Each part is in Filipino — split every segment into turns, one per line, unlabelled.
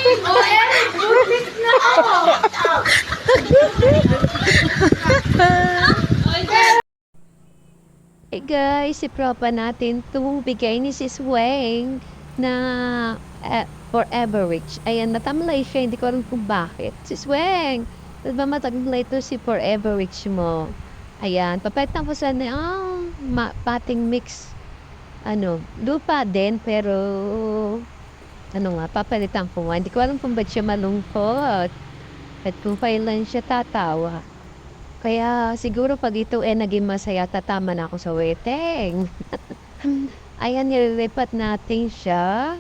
Oh, Eric, butik na ako.
Hey guys, si propa natin itong bigay ni Sis Weng na Forever Rich. Ayan, natamlay siya, hindi ko alam kung bakit. Sis Weng, ba't ba mataglay ito si Forever Rich mo? Ayan, papalitan ko sana, pating mix, lupa din, pero, papalitan ko nga. Hindi ko alam kung ba't siya malungkot. At kung kailan siya tatawa. Kaya siguro 'pag ito, naging masaya tatama na ako sa wedding. Ayan, nililipat natin siya.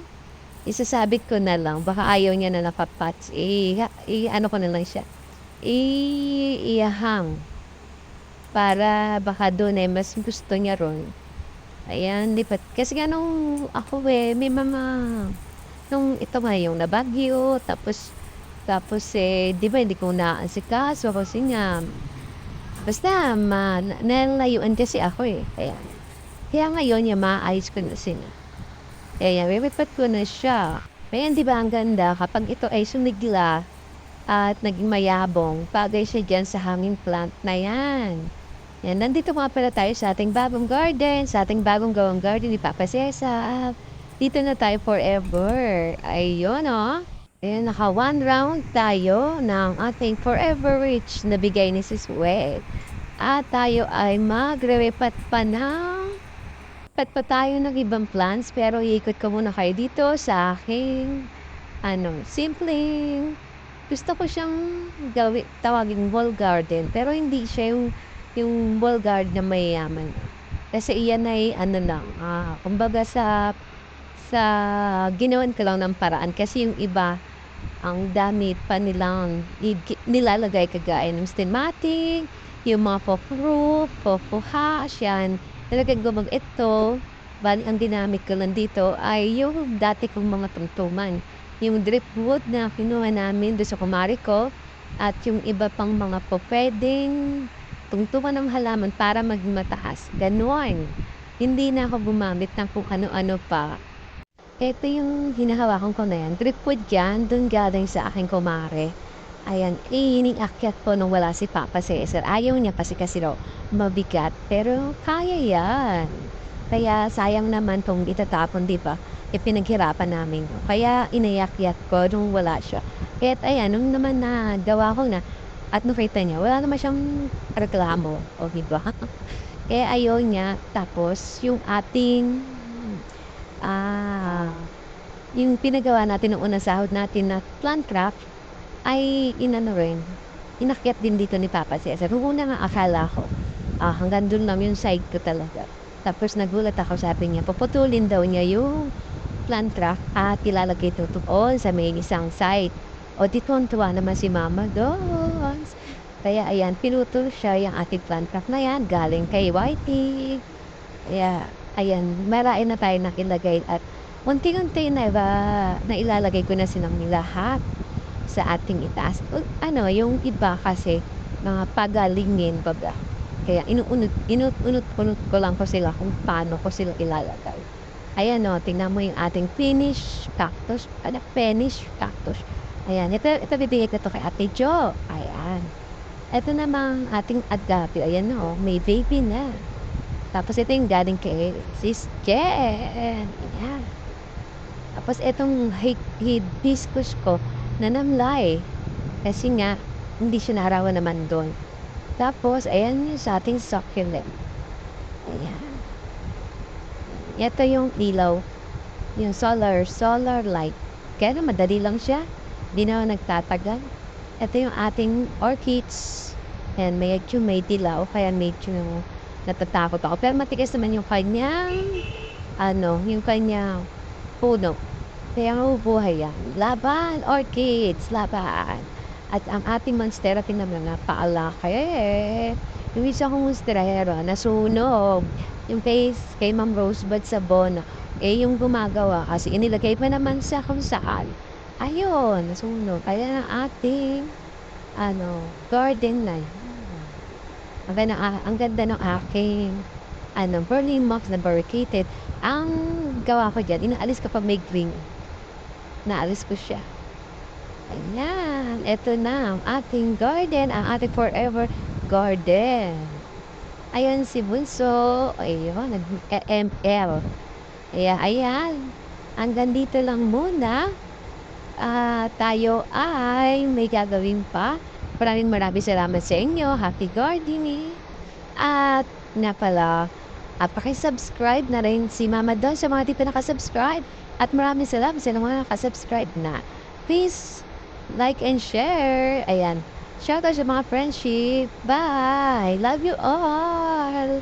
Isasabit ko na lang, baka ayaw niya na nakapats, ano ko na lang siya, iahang. Para baka doon, mas gusto niya ron. Ayan, lipat. Kasi nga nung ako, may mga, nung ito nga yung nabagyo, tapos, 'di ba hindi ko naasikaso kasi nga, basta nalayuan kasi ako, Kaya ngayon maayos ko na sila. Kaya nilipat ko na siya. Ayan, 'di ba ang ganda kapag ito ay sumigla at naging mayabong, bagay siya diyan sa hanging plant na 'yan. Yan, nandito nga pala tayo sa ating bagong garden, sa ating bagong gawang garden ni Papa Cesar. Dito na tayo forever. Ayun, oh. Ayan, naka one round tayo ng ating Forever Rich na bigay ni Sis Wet. At tayo ay magre-repat pa tayo ng ibang plants, pero iikot ko muna kayo dito sa aking simpleng, gusto ko siyang tawagin wall garden, pero hindi siya yung wall garden na mayayaman. Kasi iyan ay kumbaga sa ginawan ko lang ng paraan, kasi yung iba ang dami pa nilang nilalagay kagaya ng stigmatic, yung mga pop-roof, pop-hash, yan. Talagang ito, bali ang ginamit ko lang dito ay yung dati kong mga tungtungan. Yung driftwood na kinuha namin doon sa kumari ko, at yung iba pang mga pwedeng tungtungan ng halaman para maging mataas. Ganon. Hindi na ako gumamit ng kung ano-ano pa. Ito yung hinahawakan ko na yan. Driftwood yan, dun galing sa aking kumare. Ayan, iniakyat po nung wala si Papa Cesar. Ayaw niya kasi raw mabigat. Pero kaya yan. Kaya sayang naman tong itatapon, di ba? Pinaghirapan namin. Kaya inayakyat ko nung wala siya. Kaya ayan, nung naman na gawa ko na, at nakita niya, wala naman siyang reklamo. O diba? Kaya ayaw niya. Tapos, yung ating yung pinagawa natin nung unang sahod natin na plant craft ay inakyat din dito ni Papa Cesar. Nung una nga akala ko, hanggang dun lang yung side ko talaga. Tapos nagulat ako, sabi niya, puputulin daw niya yung plant craft at ilalagay ito doon sa may isang site. O di tuwa naman si Mama doon. Kaya ayan, pinutol siya yung ating plant craft na yan, galing kay Whitey. Kaya ayan, marain na tayo nakilagay at unti-unti na ilalagay ko na silang lahat sa ating itaas. Yung iba kasi mga pagalingin baga. Kaya inunot ko lang ko sila kung paano ko sila ilalagay. Ayan, tingnan mo yung ating finished cactus. Finished cactus. Ayan, ito bibigay ko to kay Ate Jo. Ayan. Ito namang ating agape. Ayan, may baby na. Tapos ito yung galing kay Sis Jen. Ayan. Tapos itong hibiscus ko na namlay. Kasi nga, hindi siya naharawan naman doon. Tapos, ayan yung sa ating succulent. Ayan. Ito yung ilaw. Yung solar light. Kaya madali lang siya. Hindi na nagtatagal. Ito yung ating orchids. Ayan, medyo may dilaw. Kaya medyo natatakot ako. Pero matigas naman yung kanyang puno. Kaya mabubuhay yan. Laban, orchids, laban. At ang ating monstera, tingnan na paalaki. Yung isa kong monsterero, nasunog. Yung face kay Ma'am Rosebud Sabona, yung gumagawa kasi inilagay pa naman sa kung saan. Ayun, nasunog. Kaya ang ating garden na yun. Ang ganda ng aking burning moss na barricaded. Ang gawa ko dyan, inaalis kapag may green. Naalis ko siya. Ayan, eto na ang ating garden, ang ating forever garden. Ayan si Bunso, ayun, nag-ML. Ayan, hanggang dito lang muna. Tayo ay may gagawin pa. Maraming salamat sa inyo. Happy gardening. At nga pala, paki-subscribe na rin si Mama Don sa mga di pa nakasubscribe. At maraming salamat sa mga nakasubscribe na. Please, like and share. Ayan. Shout out sa mga friendship. Bye. Love you all.